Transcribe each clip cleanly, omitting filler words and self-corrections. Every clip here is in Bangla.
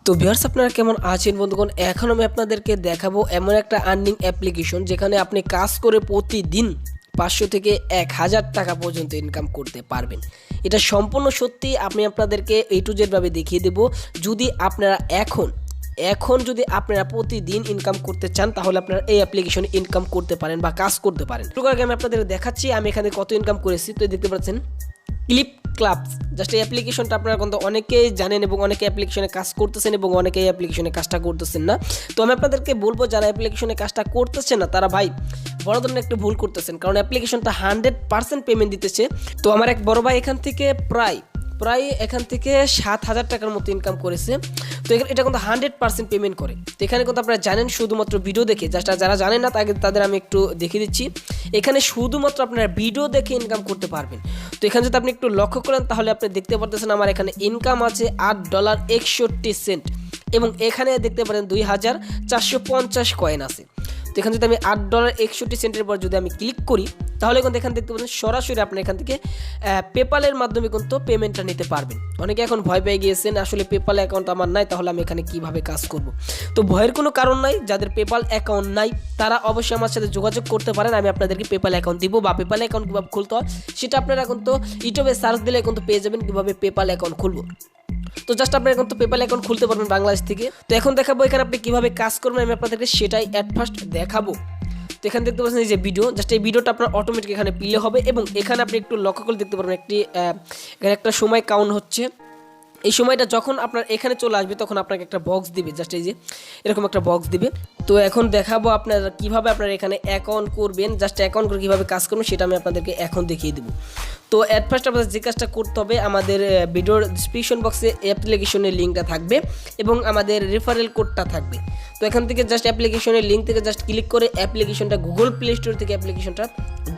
তো ভিউয়ার্স আপনারা কেমন আছেন বন্ধুগণ। এখন আমি আপনাদেরকে দেখাবো এমন একটা আর্নিং অ্যাপ্লিকেশন যেখানে আপনি কাজ করে প্রতিদিন 500 থেকে 1000 টাকা পর্যন্ত ইনকাম করতে পারবেন। এটা সম্পূর্ণ সত্যি, আমি আপনাদেরকে A to Z ভাবে দেখিয়ে দেব। যদি আপনারা এখন যদি আপনারা প্রতিদিন ইনকাম করতে চান তাহলে আপনারা এই অ্যাপ্লিকেশনে ইনকাম করতে পারেন বা কাজ করতে পারেন। তো আগে আমি আপনাদের দেখাচ্ছি আমি এখানে কত ইনকাম করেছি। তো দেখতে পাচ্ছেন ক্লিপ ক্লাবস, জাস্ট এই অ্যাপ্লিকেশনটা আপনারা কিন্তু অনেকেই জানেন এবং অনেকে অ্যাপ্লিকেশনে কাজ করতেছেন এবং অনেকে এই অ্যাপ্লিকেশনে কাজটা করতেছেন না। তো আমি আপনাদেরকে বলবো যারা অ্যাপ্লিকেশনে কাজটা করতেছেন না তারা ভাই বড় ধরনের একটু ভুল করতেছেন, কারণ অ্যাপ্লিকেশনটা 100% পেমেন্ট দিতেছে। তো আমার এক বড় ভাই এখান থেকে প্রায় এখান থেকে 7000 টাকার মতো ইনকাম করেছে। তো এটা কিন্তু 100% পেমেন্ট করে। তো এখানে কিন্তু আপনারা জানেন শুধুমাত্র ভিডিও দেখে, জাস্ট যারা জানেন না তাদের আমি একটু দেখিয়ে দিচ্ছি। এখানে শুধুমাত্র আপনারা ভিডিও দেখে ইনকাম করতে পারবেন। তো এখানে যদি আপনি একটু লক্ষ্য করেন তাহলে আপনি দেখতে পারতেছেন আমার এখানে ইনকাম আছে $8.61 এবং এখানে দেখতে পারেন 2450 কয়েন আছে। তো এখানে যদি আমি $8.61 পর যদি আমি ক্লিক করি তাহলে কিন্তু এখানে দেখতে পাচ্ছেন সরাসরি আপনি এখান থেকে পেপালের মাধ্যমে কিন্তু পেমেন্টটা নিতে পারবেন। অনেকে এখন ভয় পেয়ে গিয়েছেন আসলে পেপাল অ্যাকাউন্ট আমার নাই, তাহলে আমি এখানে কিভাবে কাজ করব। তো ভয়ের কোনো কারণ নাই, যাদের পেপাল অ্যাকাউন্ট নাই তারা অবশ্যই আমার সাথে যোগাযোগ করতে পারেন। আমি আপনাদেরকে পেপাল অ্যাকাউন্ট দিব বা পেপাল অ্যাকাউন্ট কীভাবে খুলতে হয় সেটা আপনারা কিন্তু ইউটিউবে সার্চ দিলে কিন্তু পেয়ে যাবেন কীভাবে পেপাল অ্যাকাউন্ট খুলব। তো জাস্ট আপনারা এখন তো পেপাল অ্যাকাউন্ট খুলতে পারবেন বাংলাদেশ থেকে। তো এখন দেখাবো এখানে আপনি কীভাবে কাজ করবেন, আমি আপনাদেরকে সেটাই অ্যাট ফার্স্ট দেখাবো। তো এখানে দেখতে পাচ্ছেন এই যে ভিডিও, জাস্ট এই ভিডিওটা আপনার অটোমেটিক এখানে প্লে হবে এবং এখানে আপনি একটু লক্ষ্য করে দেখতে পারবেন এখানে একটা সময় কাউন্ট হচ্ছে। এই সময়টা যখন আপনার এখানে চলে আসবে তখন আপনাকে একটা বক্স দিবে, জাস্ট এই যে এরকম একটা বক্স দিবে। তো এখন দেখাবো আপনারা কীভাবে আপনারা এখানে অ্যাকাউন্ট করবেন, জাস্ট অ্যাকাউন্ট করে কীভাবে কাজ করবেন সেটা আমি আপনাদেরকে এখন দেখিয়ে দেবো। তো অ্যাট ফার্স্ট আপনাদের যে কাজটা করতে হবে, আমাদের ভিডিওর ডিসক্রিপশন বক্সে অ্যাপ্লিকেশনের লিঙ্কটা থাকবে এবং আমাদের রেফারেল কোডটা থাকবে। তো এখান থেকে জাস্ট অ্যাপ্লিকেশনের লিঙ্ক থেকে জাস্ট ক্লিক করে অ্যাপ্লিকেশনটা গুগল প্লে স্টোর থেকে অ্যাপ্লিকেশনটা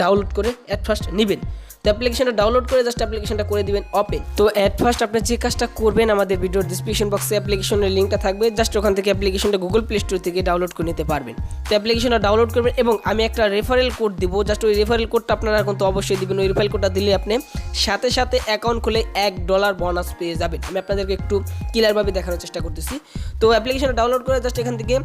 ডাউনলোড করে অ্যাট ফার্স্ট নেবেন। তো অ্যাপ্লিকেশনটা ডাউনলোড করে জাস্ট অ্যাপ্লিকেশনটা করে দিবেন ওপেন। তো অ্যাট ফার্স্ট আপনি যে কাজটা করবেন, আমাদের ভিডিওর ডিসক্রিপশন বক্সে অ্যাপ্লিকেশনের লিঙ্কটা থাকবে, জাস্ট ওখান থেকে অ্যাপ্লিকেশনটা গুগল প্লে স্টোর থেকে ডাউনলোড করে নিতে পারবেন। তো অ্যাপ্লিকেশনটা ডাউনলোড করবেন এবং আমি একটা রেফারেল কোড দিব, জাস্ট ওই রেফারেল কোডটা আপনারা কিন্তু অবশ্যই দিবেন। ওই রেফারেল কোডটা দিলে আপনি সাথে সাথে অ্যাকাউন্ট খুলে $1 বোনাস পেয়ে যাবেন। আমি আপনাদেরকে একটু ক্লিয়ারভাবে দেখানোর চেষ্টা করতেছি। তো অ্যাপ্লিকেশনটা ডাউনলোড করে জাস্ট এখান থেকে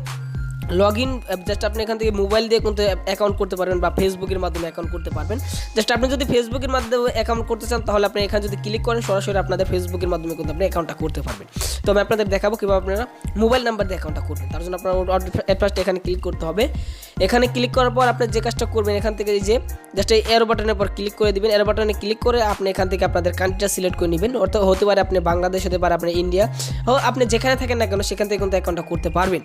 লগ ইন, জাস্ট আপনি এখান থেকে মোবাইল দিয়ে কিন্তু অ্যাকাউন্ট করতে পারবেন বা ফেসবুকের মাধ্যমে অ্যাকাউন্ট করতে পারবেন। জাস্ট আপনি যদি ফেসবুকের মাধ্যমে অ্যাকাউন্ট করতে চান তাহলে আপনি এখানে যদি ক্লিক করেন সরাসরি আপনাদের ফেসবুকের মাধ্যমে কিন্তু আপনি অ্যাকাউন্টটা করতে পারবেন। তো আমি আপনাদের দেখাবো কীভাবে আপনারা মোবাইল নাম্বার দিয়ে অ্যাকাউন্টটা করবেন। তার জন্য আপনার অ্যাট ফার্স্ট এখানে ক্লিক করতে হবে। এখানে ক্লিক করার পর আপনি যে কাজটা করবেন এখান থেকে এই যে জাস্ট এই এরো বাটনের পর ক্লিক করে দিবেন। এরো বাটনে ক্লিক করে আপনি এখান থেকে আপনাদের কান্ট্রিটা সিলেক্ট করে নেবেন। অর্থাৎ হতে পারে আপনি বাংলাদেশ, হতে পারে আপনি ইন্ডিয়া, আপনি যেখানে থাকেন না কেন সেখান থেকে কিন্তু অ্যাকাউন্টটা করতে পারবেন।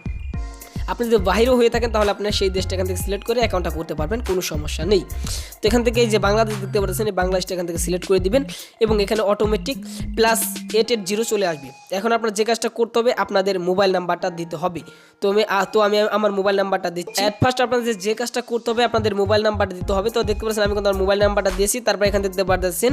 আপনি যদি বাইরেও হয়ে থাকেন তাহলে আপনার সেই দেশটা এখান থেকে সিলেক্ট করে অ্যাকাউন্টটা করতে পারবেন, কোনো সমস্যা নেই। তো এখান থেকে এই যে বাংলাদেশ দেখতে পাচ্ছেন, এই বাংলাদেশটা এখান থেকে সিলেক্ট করে দিবেন এবং এখানে অটোমেটিক +880 চলে আসবে। এখন আপনার যে কাজটা করতে হবে আপনাদের মোবাইল নাম্বারটা দিতে হবে। তো আমি আমার মোবাইল নাম্বারটা দিচ্ছি। অ্যাট ফার্স্ট আপনাদের যে কাজটা করতে হবে আপনাদের মোবাইল নাম্বারটা দিতে হবে। তো দেখতে পাচ্ছেন আমি কিন্তু আমার মোবাইল নাম্বারটা দিয়েছি। তারপর এখানে দেখতে পাচ্ছেন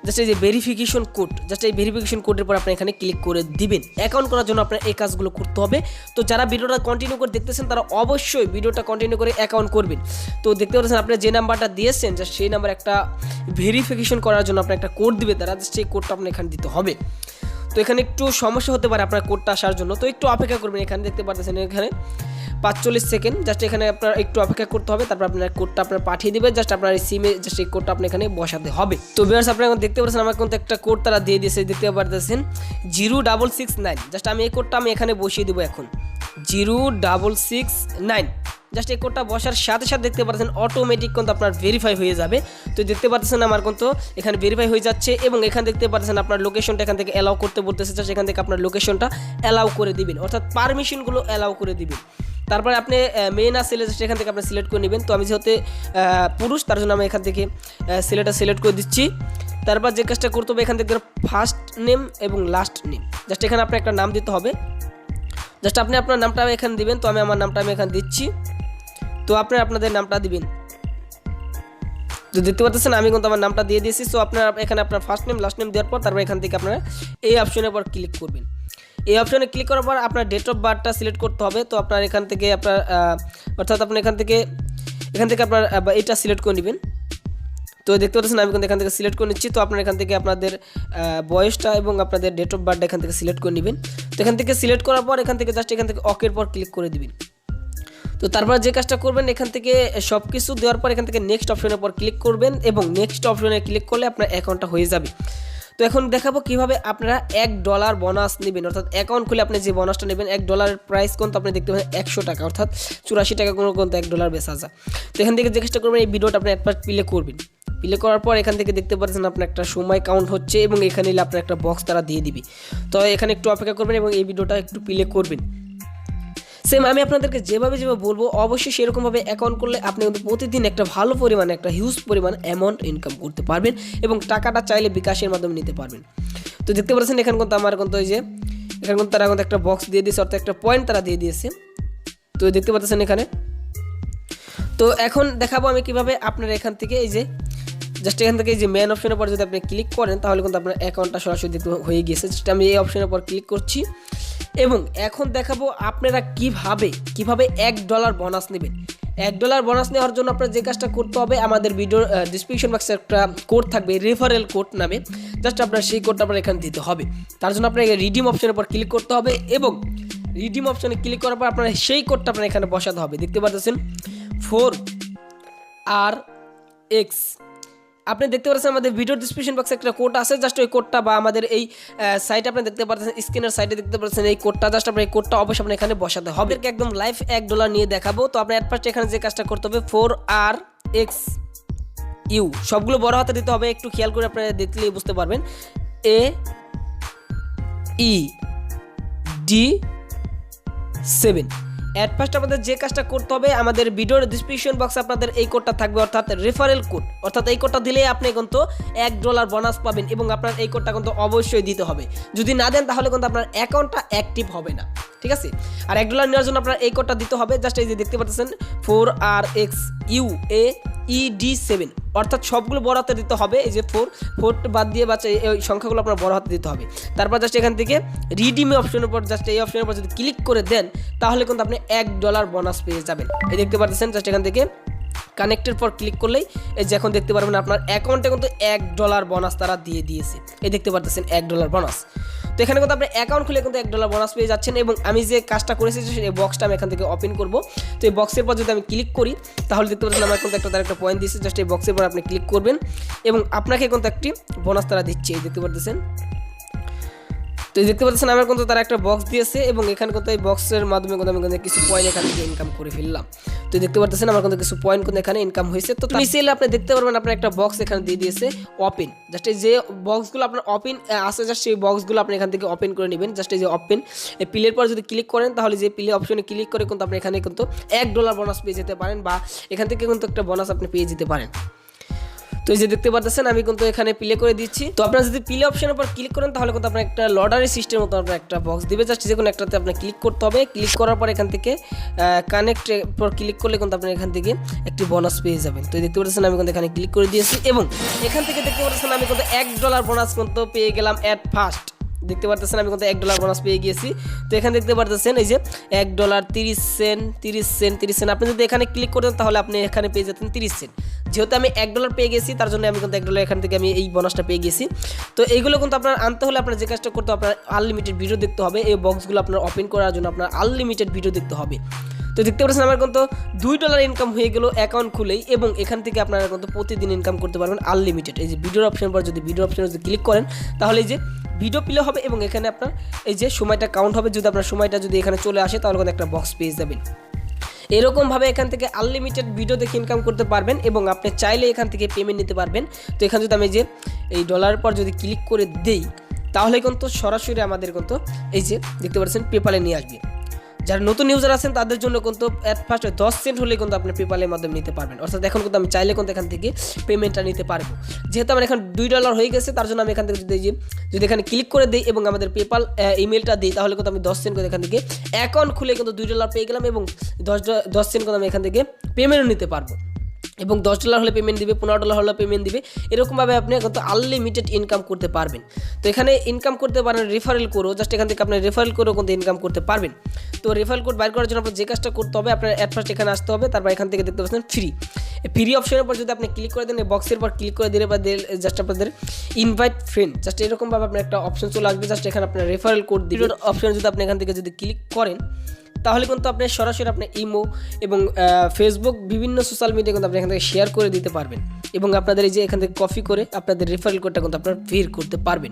জাস্ট এই যে ভেরিফিকেশন কোড, জাস্ট এই ভেরিফিকেশন কোডের পর আপনি এখানে ক্লিক করে দিবেন। অ্যাকাউন্ট করার জন্য আপনার এই কাজগুলো করতে হবে। তো যারা ভিডিওটা কন্টিনিউ করে দেখতেছেন তারা অবশ্যই ভিডিওটা কন্টিনিউ করে অ্যাকাউন্ট করবেন। তো দেখতে পাচ্ছেন আপনি যে নাম্বারটা দিয়েছেন জাস্ট সেই নাম্বার একটা ভেরিফিকেশন করার জন্য আপনার একটা কোড দিবে তারা, সেই কোডটা আপনি এখানে দিতে হবে। তো এখানে একটু সমস্যা হতে পারে আপনার কোডটা আসার জন্য, তো একটু অপেক্ষা করবেন। এখানে দেখতে পাচ্ছেন এখানে 45 সেকেন্ড, জাস্ট এখানে আপনার একটু অপেক্ষা করতে হবে। তারপর আপনার কোডটা আপনার পাঠিয়ে দিবে, জাস্ট আপনার এই সিমে জাস্ট এই কোডটা আপনি এখানে বসাতে হবে। তো ভিউয়ার্স আপনারা দেখতে পাচ্ছেন আমার কিন্তু একটা কোড তারা দিয়ে দিয়েছে, দেখতে পাচ্ছেন 0669। জাস্ট আমি এই কোডটা আমি এখানে বসিয়ে দেবো এখন 0669। জাস্ট এই কোডটা বসার সাথে সাথে দেখতে পাচ্ছেন অটোমেটিক কিন্তু আপনার ভেরিফাই হয়ে যাবে। তো দেখতে পাচ্ছেন আমার কিন্তু এখানে ভেরিফাই হয়ে যাচ্ছে এবং এখানে দেখতে পাচ্ছেন আপনার লোকেশনটা এখান থেকে অ্যালাউ করতে বলতেছে, জাস্ট এখান থেকে আপনার লোকেশনটা অ্যালাউ করে দিবেন, অর্থাৎ পারমিশনগুলো অ্যালাউ করে দিবেন। তারপরে আপনি মেয়ে না ছেলে জাস্ট এখান থেকে আপনি সিলেক্ট করে নেবেন। তো আমি যেহেতু পুরুষ তার জন্য আমি এখান থেকে ছেলেটা সিলেক্ট করে দিচ্ছি। তারপর যে কাজটা করতে হবে এখান থেকে ফার্স্ট নেম এবং লাস্ট নেম, জাস্ট এখানে আপনার একটা নাম দিতে হবে। জাস্ট আপনি আপনার নামটা এখানে দিবেন। তো আমি আমার নামটা এখানে দিচ্ছি। তো আপনাদের নামটা দিবেন। তো দেখতে পাচ্ছেন আমি কিন্তু আমার নামটা দিয়ে দিয়েছি। সো আপনার এখানে আপনার ফার্স্ট নেম লাস্ট নেম দেওয়ার পর তারপর এখান থেকে আপনারা এই অপশনের পর ক্লিক করবেন। এই অপশনে ক্লিক করার পর আপনার ডেট অফ বার্থটা সিলেক্ট করতে হবে। তো আপনার এখান থেকে আপনার অর্থাৎ আপনি এখান থেকে আপনার এটা সিলেক্ট করে নেবেন। তো দেখতে পাচ্ছেন আমি কিন্তু এখান থেকে সিলেক্ট করে নিচ্ছি। তো আপনার এখান থেকে আপনাদের বয়সটা এবং আপনাদের ডেট অফ বার্থটা এখান থেকে সিলেক্ট করে নেবেন। তো এখান থেকে সিলেক্ট করার পর এখান থেকে জাস্ট এখান থেকে ওকের পর ক্লিক করে দিবেন। তো তারপর যে কাজটা করবেন এখান থেকে সব কিছু দেওয়ার পর এখান থেকে নেক্সট অপশনের পর ক্লিক করবেন এবং নেক্সট অপশনে ক্লিক করলে আপনার অ্যাকাউন্টটা হয়ে যাবে। তো এখন দেখাবো কিভাবে আপনারা $1 বোনাস নেবেন, অর্থাৎ অ্যাকাউন্ট খুলে আপনি যে বোনাসটা নেবেন $1 প্রাইস কিন্তু আপনি দেখতে পাবেন 100 টাকা, অর্থাৎ 84 টাকা কোনো কিন্তু $1 বেচা যায়। তো এখান থেকে যে কাজটা করবেন এই ভিডিওটা আপনি একবার প্লে করবেন। প্লে করার পর এখান থেকে দেখতে পাচ্ছেন আপনার একটা সময় কাউন্ট হচ্ছে এবং এখানে আপনার একটা বক্স তারা দিয়ে দিবি। তো এখানে একটু অপেক্ষা করবেন এবং এই ভিডিওটা একটু প্লে করবেন। সেম আমি আপনাদেরকে যেভাবে বলবো অবশ্যই সেরকমভাবে অ্যাকাউন্ট করলে আপনি কিন্তু প্রতিদিন একটা ভালো পরিমাণে একটা হিউজ পরিমাণ অ্যামাউন্ট ইনকাম করতে পারবেন এবং টাকাটা চাইলে বিকাশের মাধ্যমে নিতে পারবেন। তো দেখতে পাচ্ছেন এখানে কিন্তু আমার কিন্তু ওই যে এখানে কিন্তু তারা কিন্তু একটা বক্স দিয়ে দিয়েছে, অর্থাৎ একটা পয়েন্ট তারা দিয়ে দিয়েছে। তো দেখতে পাচ্ছেন এখানে। তো এখন দেখাবো আমি কিভাবে আপনারা এখান থেকে এই যে জাস্ট এখান থেকে এই যে মেন অপশনের পর যদি আপনি ক্লিক করেন তাহলে কিন্তু আপনার অ্যাকাউন্টটা সরাসরি দেখতে হয়ে গিয়েছে। জাস্ট আমি এই অপশনের পর ক্লিক করছি এবং এখন দেখাবো আপনারা কিভাবে $1 বোনাস নেবেন। $1 বোনাস নেওয়ার জন্য আপনার যে কাজটা করতে হবে, আমাদের ভিডিওর ডিসক্রিপশন বক্সে একটা কোড থাকবে রেফারেল কোড নামে, জাস্ট আপনার সেই কোডটা আপনার এখানে দিতে হবে। তার জন্য আপনাকে রিডিম অপশনের পর ক্লিক করতে হবে এবং রিডিম অপশনে ক্লিক করার পর আপনার সেই কোডটা আপনার এখানে বসাতে হবে। দেখতে পাচ্ছেন 4RX। আপনি দেখতে পাচ্ছেন আমাদের ভিডিও ডিসক্রিপশন বক্সে একটা কোড আছে, জাস্ট ওই কোডটা বা আমাদের এই সাইটে আপনি দেখতে পাচ্ছেন স্ক্রিনের সাইডে দেখতে পাচ্ছেন এই কোডটা, জাস্ট আপনার এই কোডটা অবশ্যই আপনি এখানে বসাতে হবে। একদম লাইভ $1 নিয়ে দেখাবো। তো আপনি ফার্স্ট এখানে যে কাজটা করতে হবে 4RXU সবগুলো বড় হাতে দিতে হবে, একটু খেয়াল করে আপনারা দেখলেই বুঝতে পারবেন। AED7 অ্যাট ফার্স্ট আপনাদের যে কাজটা করতে হবে, আমাদের ভিডিওর ডিসক্রিপশন বক্সে আপনাদের এই কোডটা থাকবে, অর্থাৎ রেফারেল কোড, অর্থাৎ এই কোডটা দিলেই আপনি কিন্তু $1 বোনাস পাবেন এবং আপনার এই কোডটা কিন্তু অবশ্যই দিতে হবে। যদি না দেন তাহলে কিন্তু আপনার অ্যাকাউন্টটা অ্যাক্টিভ হবে না, ঠিক আছে। আর $1 নেওয়ার জন্য আপনার এই কোডটা দিতে হবে, জাস্ট এই যে দেখতে পাচ্ছেন 4RXU AED7, অর্থাৎ সবগুলো বড় হাতে দিতে হবে। এই যে 4 বাদ দিয়ে বাচ্চা এই সংখ্যাগুলো আপনার বড় হাতে দিতে হবে। তারপর জাস্ট এখান থেকে রিডিম অপশনের উপর জাস্ট এই অপশনের উপর যদি ক্লিক করে দেন তাহলে কিন্তু আপনি $1 বোনাস পেয়ে যাবেন। এই দেখতে পাচ্ছেন জাস্ট এখান থেকে কানেক্টের পর ক্লিক করলেই এই যে এখন দেখতে পারবেন আপনার অ্যাকাউন্টে কিন্তু $1 বোনাস তারা দিয়ে দিয়েছে। এই দেখতে পাচ্ছেন $1 বোনাস। তো এখানে কিন্তু আপনি অ্যাকাউন্ট খুলে কিন্তু $1 বোনাস পেয়ে যাচ্ছেন এবং আমি যে কাজটা করেছি সেই বক্সটা আমি এখান থেকে ওপেন করব। তো এই বক্সের পর যদি আমি ক্লিক করি তাহলে দেখতে পাচ্ছেন আমার কিন্তু একটা পয়েন্ট দিচ্ছে, জাস্ট এই বক্সের পর আপনি ক্লিক করবেন এবং আপনাকে কিন্তু একটি বোনাস তারা দিচ্ছে। এই দেখতে পাচ্ছেন। তো দেখতে পাচ্ছেন আমার কিন্তু তারা একটা বক্স দিয়েছে এবং এখানে কিন্তু এই বক্সের মাধ্যমে কিন্তু আমি কিন্তু কিছু পয়েন্ট এখান থেকে ইনকাম করে ফেললাম। তো দেখতে পাচ্ছেন আমার কিন্তু কিছু পয়েন্ট কিন্তু এখানে ইনকাম হয়েছে। তো তুমি চাইলে আপনি দেখতে পারবেন আপনার একটা বক্স এখানে দিয়ে দিয়েছে ওপেন, জাস্ট এই যে বক্সগুলো আপনার ওপেন আছে জাস্ট সেই বক্সগুলো আপনি এখান থেকে ওপেন করে নেবেন। জাস্ট এই যে ওপেন এই প্লের পর যদি ক্লিক করেন তাহলে যে প্লে অপশনে ক্লিক করে কিন্তু আপনি এখানে কিন্তু $1 বোনাস পেয়ে যেতে পারেন বা এখান থেকে কিন্তু একটা বোনাস আপনি পেয়ে যেতে পারেন। তো এই যে দেখতে পাচ্ছেন আমি কিন্তু এখানে প্লে করে দিচ্ছি। তো আপনারা যদি প্লে অপশনের উপর ক্লিক করেন তাহলে কিন্তু আপনার একটা লটারি সিস্টেম মতো আপনার একটা বক্স দিবে, জাস্ট যে কোনো একটাতে আপনার ক্লিক করতে হবে। ক্লিক করার পর এখান থেকে কানেক্ট পর ক্লিক করলে কিন্তু আপনি এখান থেকে একটি বোনাস পেয়ে যাবেন। তো দেখতে পাচ্ছেন আমি কিন্তু এখানে ক্লিক করে দিয়েছি এবং এখান থেকে দেখতে পাচ্ছেন আমি কিন্তু $1 বোনাস কিন্তু পেয়ে গেলাম অ্যাট ফার্স্ট। দেখতে পারতেছেন আমি কিন্তু $1 বোনাস পেয়ে গিয়েছি। তো এখানে দেখতে পারতেছেন এই যে $1 আপনি যদি এখানে ক্লিক করেন তাহলে আপনি এখানে পেয়ে যেতেন 30 সেন্ট। যেহেতু আমি $1 পেয়ে গেছি তার জন্য আমি কিন্তু $1 এখান থেকে আমি এই বোনাসটা পেয়ে গেছি। তো এইগুলো কিন্তু আপনার আনতে হলে আপনার যে কাজটা করতে হবে, আপনার আনলিমিটেড ভিডিও দেখতে হবে। এই বক্সগুলো আপনার ওপেন করার জন্য আপনার আনলিমিটেড ভিডিও দেখতে হবে। তো দেখতে পাচ্ছেন আমার কিন্তু $2 ইনকাম হয়ে গেল অ্যাকাউন্ট খুলেই এবং এখান থেকে আপনারা কিন্তু প্রতিদিন ইনকাম করতে পারবেন আনলিমিটেড। এই যে ভিডিওর অপশন পর যদি ভিডিও অপশনে যদি ক্লিক করেন তাহলে এই যে ভিডিও প্লে হবে এবং এখানে আপনার এই যে সময়টা কাউন্ট হবে। যদি আপনার সময়টা যদি এখানে চলে আসে তাহলে কিন্তু একটা বক্স পেয়ে যাবেন। এরকমভাবে এখান থেকে আনলিমিটেড ভিডিও দেখে ইনকাম করতে পারবেন এবং আপনি চাইলে এখান থেকে পেমেন্ট নিতে পারবেন। তো এখানে যদি আমি যে এই ডলারের পর যদি ক্লিক করে দেই তাহলে কিন্তু সরাসরি আমাদের কিন্তু এই যে দেখতে পাচ্ছেন পেপালে নিয়ে আসবে। যারা নতুন ইউজার আছেন তাদের জন্য কিন্তু অ্যাট ফার্স্ট 10 সেন্ট হলে কিন্তু আপনি পেপালের মাধ্যমে নিতে পারবেন। অর্থাৎ এখন কিন্তু আমি চাইলে কিন্তু এখান থেকে পেমেন্টটা নিতে পারবো। যেহেতু আমার এখন $2 হয়ে গেছে তার জন্য আমি এখান থেকে যদি এখানে ক্লিক করে দিই এবং আমাদের পেপাল ইমেলটা দিই তাহলে কিন্তু আমি 10 সেন্ট করে এখান থেকে অ্যাকাউন্ট খুলে কিন্তু $2 পেয়ে গেলাম এবং 10 সেন্ট করে আমি এখান থেকে পেমেন্টও নিতে পারবো। এবং $10 হলে পেমেন্ট দিবে, $15 হলে পেমেন্ট দিবে। এরকমভাবে আপনি কিন্তু আনলিমিটেড ইনকাম করতে পারবেন। তো এখানে ইনকাম করতে পারেন রেফারেল করেও, জাস্ট এখান থেকে আপনি রেফারেল করেও কিন্তু ইনকাম করতে পারবেন। তো রেফারেল কোড বাইর করার জন্য আপনার যে কাজটা করতে হবে, আপনার অ্যাট ফার্স্ট এখানে আসতে হবে, তারপর এখান থেকে দেখতে পাচ্ছেন ফ্রি অপশনের উপর যদি আপনি ক্লিক করে দেন, এই বক্সের পর ক্লিক করে দিলে বা জাস্ট আপনাদের ইনভাইট ফ্রেন্ড জাস্ট এরকমভাবে আপনার একটা অপশন চলে আসবে। জাস্ট এখানে আপনার রেফারেল কোড দিবেন অপশন যদি আপনি এখান থেকে যদি ক্লিক করেন, তাহলে কিন্তু আপনি সরাসরি আপনার ইমো এবং ফেসবুক বিভিন্ন সোশ্যাল মিডিয়া কিন্তু আপনি এখান থেকে শেয়ার করে দিতে পারবেন এবং আপনাদের এই যে এখান থেকে কপি করে আপনাদের রেফারেল কোডটা কিন্তু আপনারা বের করতে পারবেন।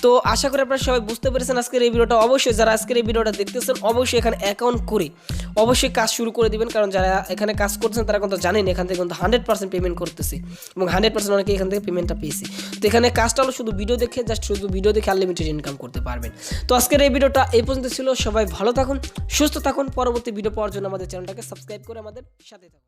তো আশা করি আপনারা সবাই বুঝতে পেরেছেন আজকের এই ভিডিওটা। অবশ্যই যারা আজকের এই ভিডিওটা দেখতেছেন অবশ্যই এখানে অ্যাকাউন্ট করে অবশ্যই কাজ শুরু করে দিবেন, কারণ যারা এখানে কাজ করছেন তারা কিন্তু জানেন এখান থেকে কিন্তু 100% পেমেন্ট করতেছে এবং 100% অনেকে এখান থেকে পেমেন্টটা পেয়েছে। তো এখানে কাজটা হলো শুধু ভিডিও দেখে, জাস্ট শুধু ভিডিও দেখে আনলিমিটেড ইনকাম করতে পারবেন। তো আজকের এই ভিডিওটা এই পর্যন্ত ছিল। সবাই ভালো থাকুন, সুস্থ থাকুন। পরবর্তী ভিডিও পাওয়ার জন্য আমাদের চ্যানেলটাকে সাবস্ক্রাইব করে আমাদের সাথে থাকুন।